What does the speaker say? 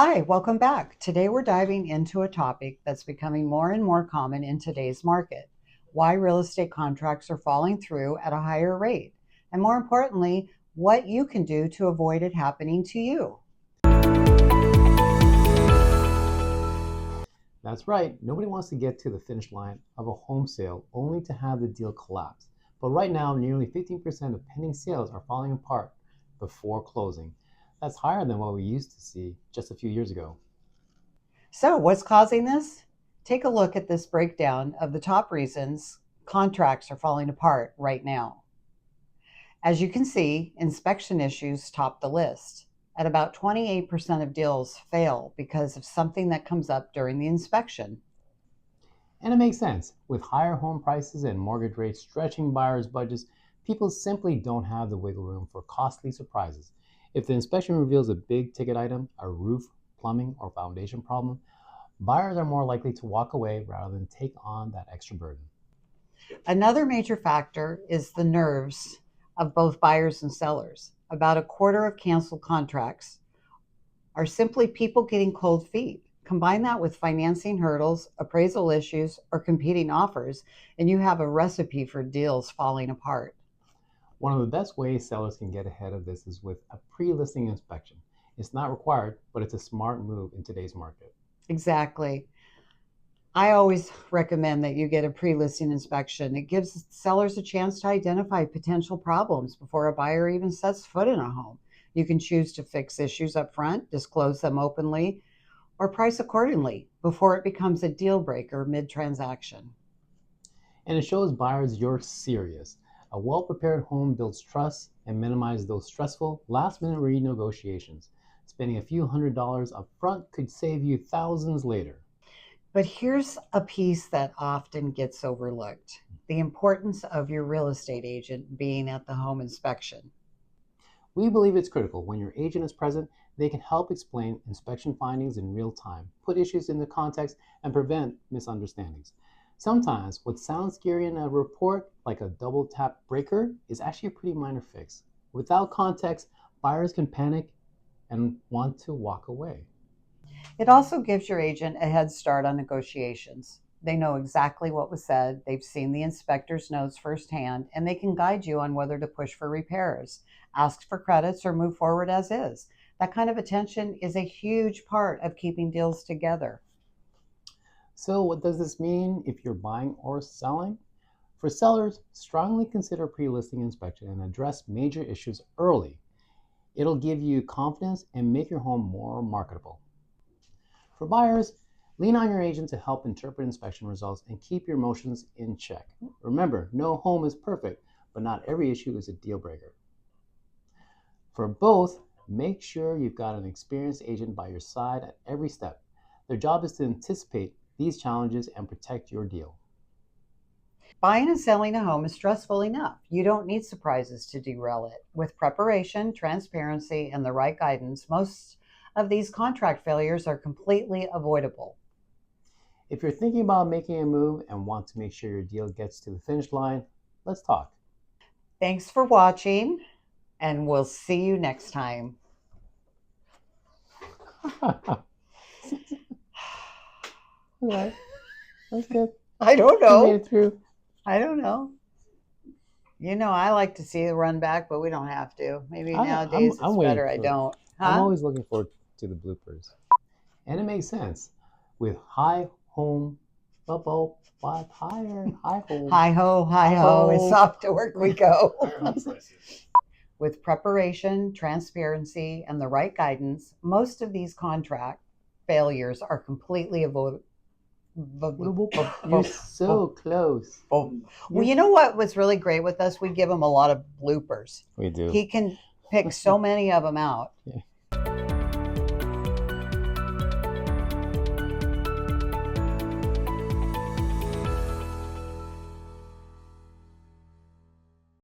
Hi, welcome back. Today we're diving into a topic that's becoming more and more common in today's market: why real estate contracts are falling through at a higher rate, and more importantly, what you can do to avoid it happening to you. That's right, nobody wants to get to the finish line of a home sale only to have the deal collapse. But right now, nearly 15% of pending sales are falling apart before closing. That's higher than what we used to see just a few years ago. So, what's causing this? Take a look at this breakdown of the top reasons contracts are falling apart right now. As you can see, inspection issues top the list. At about 28% of deals fail because of something that comes up during the inspection. And it makes sense. With higher home prices and mortgage rates stretching buyers' budgets, people simply don't have the wiggle room for costly surprises. If the inspection reveals a big ticket item, a roof, plumbing, or foundation problem, buyers are more likely to walk away rather than take on that extra burden. Another major factor is the nerves of both buyers and sellers. About a quarter of canceled contracts are simply people getting cold feet. Combine that with financing hurdles, appraisal issues, or competing offers, and you have a recipe for deals falling apart. One of the best ways sellers can get ahead of this is with a pre-listing inspection. It's not required, but it's a smart move in today's market. Exactly. I always recommend that you get a pre listing inspection. It gives sellers a chance to identify potential problems before a buyer even sets foot in a home. You can choose to fix issues up front, disclose them openly, or price accordingly before it becomes a deal breaker mid transaction. And it shows buyers you're serious. A well-prepared home builds trust and minimizes those stressful last-minute renegotiations. Spending a few $100s up front could save you thousands later. But here's a piece that often gets overlooked: the importance of your real estate agent being at the home inspection. We believe it's critical when your agent is present, they can help explain inspection findings in real time, put issues into context, and prevent misunderstandings. Sometimes what sounds scary in a report, like a double tap breaker, is actually a pretty minor fix. Without context, buyers can panic and want to walk away. It also gives your agent a head start on negotiations. They know exactly what was said, they've seen the inspector's notes firsthand, and they can guide you on whether to push for repairs, ask for credits, or move forward as is. That kind of attention is a huge part of keeping deals together. So, what does this mean if you're buying or selling? For sellers, strongly consider pre listing inspection and address major issues early. It'll give you confidence and make your home more marketable. For buyers, lean on your agent to help interpret inspection results and keep your emotions in check. Remember, no home is perfect, but not every issue is a deal breaker. For both, make sure you've got an experienced agent by your side at every step. Their job is to anticipate these challenges and protect your deal. Buying and selling a home is stressful enough. You don't need surprises to derail it. With preparation, transparency, and the right guidance, most of these contract failures are completely avoidable. If you're thinking about making a move and want to make sure your deal gets to the finish line, let's talk. Thanks for watching, and we'll see you next time. Okay, that's good. I don't We made know. it through. I don't know. I like to see the run back, but we don't have to. Maybe nowadays I'm it's waiting better I for. don't. I'm Huh? always looking forward to the bloopers, and it makes sense with high home, bubble, but higher, high home, Hi high ho, it's ho. off to work we go. Higher home prices. With preparation, transparency, and the right guidance, most of these contract failures are completely avoidable. You're so close. Well, You're, you know what was really great with us? We give him a lot of bloopers. we do. He can pick so many of them out. Yeah.